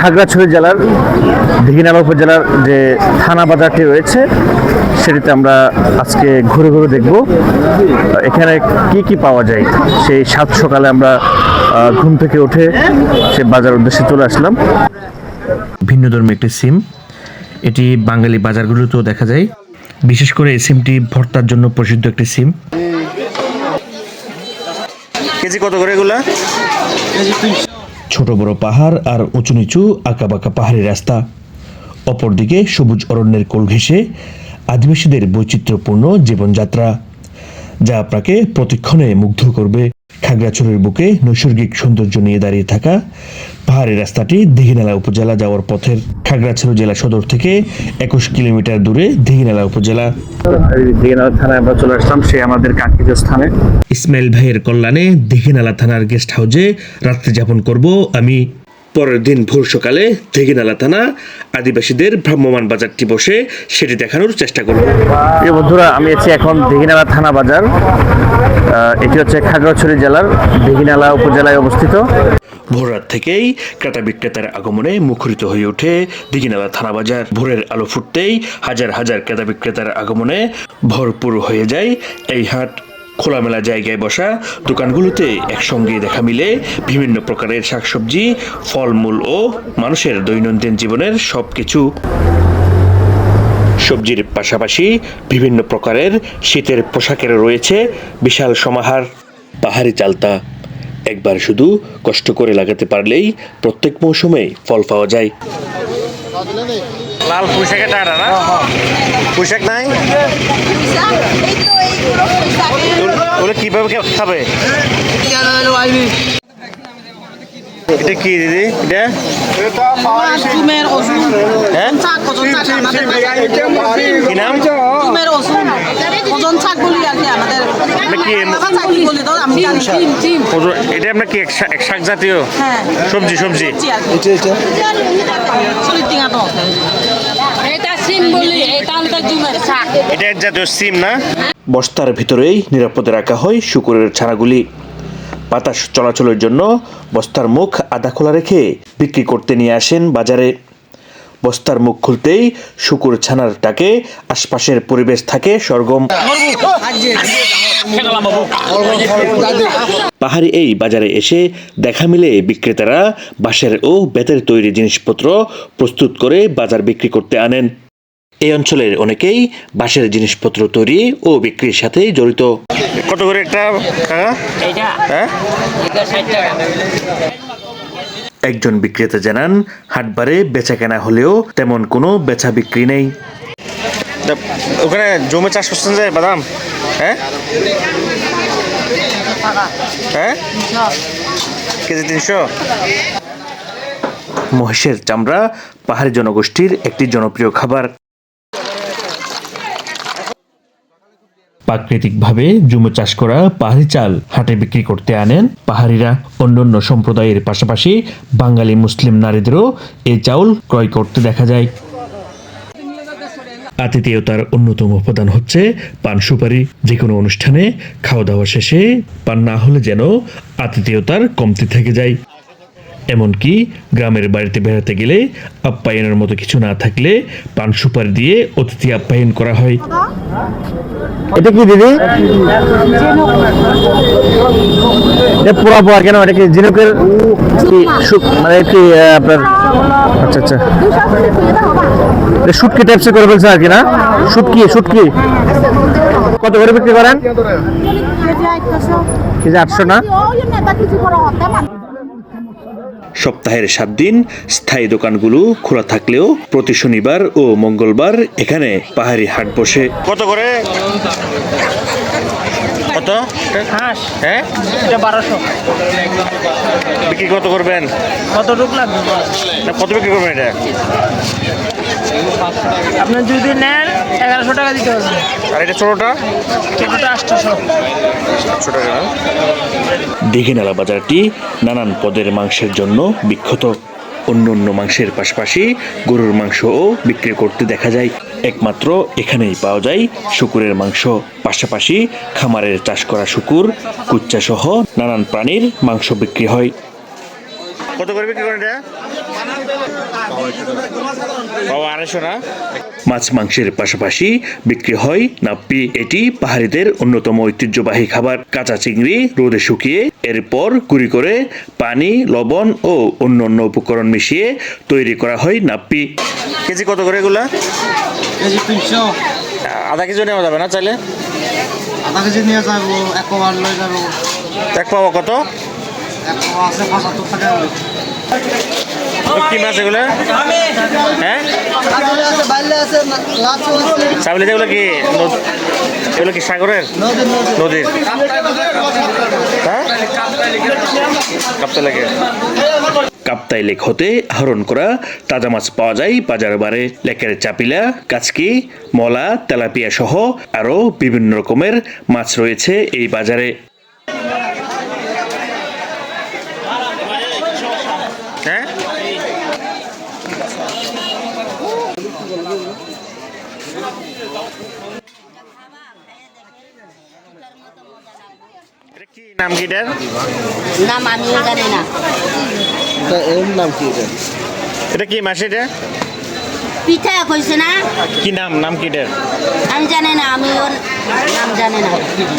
খাগড়াছড়ি জেলার দীঘিনালা উপজেলার যে থানা বাজারটি রয়েছে সেটিতে আমরা আজকে ঘুরে ঘুরে দেখব এখানে কি কি পাওয়া যায়। সেই সাত সকালে আমরা ঘুম থেকে উঠে সে বাজার উদ্দেশ্যে চলে আসলাম। ভিন্নধর্মী একটি সিম, এটি বাঙালি বাজারগুলোতেও দেখা যায়। বিশেষ করে এই সিমটি ভর্তার জন্য প্রসিদ্ধ একটি সিম। কেজি কত করে এগুলা? ছোট বড় পাহাড় আর উঁচু নিচু আঁকাবাঁকা পাহাড়ি রাস্তা, অপরদিকে সবুজ অরণ্যের কোল ঘেঁষে আদিবাসীদের বৈচিত্র্যপূর্ণ জীবনযাত্রা, যা আপনাকে প্রতিক্ষণে মুগ্ধ করবে। খাগড়াছড়ির বুকে নৈসর্গিক সৌন্দর্য নিয়ে দাঁড়িয়ে থাকা পাহাড়ি রাস্তাটি দীঘিনালা উপজেলা যাওয়ার পথের। খাগড়াছড়ি জেলা সদর থেকে 21 কিলোমিটার দূরে দীঘিনালা উপজেলা। দীঘিনালা থানায় আমরা চলে আসলাম, সে আমাদের কাঙ্ক্ষিত স্থানে। ইসমাইল ভাইয়ের কল্যাণে দীঘিনালা থানার গেস্ট হাউসে রাত্রি যাপন করব আমি। পরের দিন ভোর সকালে দীঘিনালা থানা আদিবাসীদের ভ্রাম্যমাণ বাজারটি বসে সেটি দেখানোর চেষ্টা করব। প্রিয় বন্ধুরা, আমি আছি এখন দীঘিনালা থানা বাজার। এটি হচ্ছে খাগড়াছড়ি জেলার দীঘিনালা উপজেলায় অবস্থিত। ভোররাত থেকেই ক্রেতা বিক্রেতার আগমনে মুখরিত হয়ে ওঠে দীঘিনালা থানা বাজার। ভোরের আলো ফুটতেই হাজার হাজার ক্রেতা বিক্রেতার আগমনে ভরপুর হয়ে যায় এই হাট। খোলামেলা জায়গায় বসা দোকানগুলোতে একসঙ্গে দেখা মিলে বিভিন্ন প্রকারের শাকসবজি, ফলমূল ও মানুষের দৈনন্দিন জীবনের সবকিছু। সবজির পাশাপাশি বিভিন্ন প্রকারের শীতের পোশাকের রয়েছে বিশাল সমাহার। পাহাড়ি চালতা একবার শুধু কষ্ট করে লাগাতে পারলেই প্রত্যেক মৌসুমে ফল পাওয়া যায়। লাল পোশাকের টাকা না, পোশাক নাই ওগুলো কিভাবে খাবে? এটা কি দিদি? এটা কি নাম? এটা আপনার কি এক শাক জাতীয় সবজি? সবজি এটা এক জাতীয় সিম না? বস্তার ভিতরেই নিরাপদে রাখা হয় শুকুরের ছানাগুলি। বাতাস চলাচলের জন্য বস্তার মুখ আধা খোলা রেখে বিক্রি করতে নিয়ে আসেন বাজারে। বস্তার মুখ খুলতেই শুকুর ছানার ডাকে আশপাশের পরিবেশ থাকে সরগম। পাহাড়ি এই বাজারে এসে দেখা মিলে বিক্রেতারা বাঁশের ও বেতের তৈরি জিনিসপত্র প্রস্তুত করে বাজার বিক্রি করতে আনেন। এই অঞ্চলের অনেকেই বাঁশের জিনিসপত্র তৈরি ও বিক্রির সাথে জড়িত। কত করে একটা? একজন বিক্রেতা জানান, হাটবারে বেচা কেনা হলেও তেমন কোনো বেচা বিক্রি নেই। ওখানে জমি চাষ করছেন যে বাদাম? কেজি 300। মহিষের চামড়া পাহাড়ি জনগোষ্ঠীর একটি জনপ্রিয় খাবার। প্রাকৃতিকভাবে জমি চাষ করা পাহাড়ি চাল হাটে বিক্রি করতে আনেন পাহাড়িরা। অন্যান্য সম্প্রদায়ের পাশাপাশি বাঙালি মুসলিম নারীদেরও এই চাউল ক্রয় করতে দেখা যায়। আতিথেয়তার অন্যতম উপাদান হচ্ছে পান সুপারি। যে কোনো অনুষ্ঠানে খাওয়া দাওয়া শেষে পান না হলে যেন আতিথেয়তার কমতি থেকে যায়। এমনকি গ্রামের বাড়িতে বেড়াতে গেলে আপ্যায়নের মতো কিছু না থাকলে পান সুপারি দিয়ে অতিথি আপ্যায়ন করা হয়। এটা কি দিদি? পোড়া পোড়া কেন? এটা কি ঝিনুকের মানে কি আপনার? আচ্ছা আচ্ছা, শুটকি টাইপসে করে বলছে আর কি না? শুটকি কত করে বিক্রি করেন? কেজি 800 না? সপ্তাহের 7 দিন স্থায়ী দোকানগুলো খোলা থাকলেও প্রতি শনিবার ও মঙ্গলবার এখানে পাহাড়ি হাট বসে। কত করে? কত? এটা 1200। বিক্রি কত করবেন? কতটুকু লাগবে? কত বিক্রি করবেন এটা? আপনি যদি নেন 1100 টাকা দিতে হবে। আর এটা ছোটটা? ছোটটা 800 টাকা। দীঘিনালা বাজারটি নানান পদের মাংসের জন্য বিখ্যাত। অন্য মাংসের পাশাপাশি গরুর মাংসও বিক্রি করতে দেখা যায়। একমাত্র এখানেই পাওয়া যায় শুকুরের মাংস। পাশাপাশি খামারের চাষ করা শুকুর, কুচ্চা সহ নানান প্রাণীর মাংস বিক্রি হয়। কত করে বিক্রি করেন এটা? পাওয়া 250 না। মাছ মাংসের পাশাপাশি বিক্রি হয় নাপ্পি। এটি পাহাড়িদের অন্যতম ঐতিহ্যবাহী খাবার। কাঁচা চিংড়ি রোদে শুকিয়ে এরপর গুঁড়ি করে পানি, লবণ ও অন্যান্য উপকরণ মিশিয়ে তৈরি করা হয় নাপ্পি। কেজি কত করে এগুলা? কেজি 300। আধা কেজি নেওয়া যাবে না চাইলে? আধা কেজি নিয়ে যাবো, এক পাওয়ার লয়ে যাবো। এক পাওয়া কত? এক পাওয়া আছে 75 টাকা। কি মাছ এগুলো? হ্যাঁ, বাইলে আছে, লাচও আছে। চাবলি এগুলো কি এগুলো কি সাগরের? নদীর? হ্যাঁ, কাপ্তাই লেকে। কাপ্তাই লেক হতে আহরণ করা তাজা মাছ পাওয়া যায় বাজার বারে। লেকের চাপিলা, কাচকি, মলা, তেলাপিয়া সহ আরও বিভিন্ন রকমের মাছ রয়েছে এই বাজারে। হ্যাঁ, এটা কি নাম কি এটার? নাম আমিও জানি না। এর নাম কি এটা? এটা কি মাছ এটা? পিঠা কইছে না, কি নাম? নাম কি এটার? আমি জানি না, আমি ওর নাম জানি না। পিঠা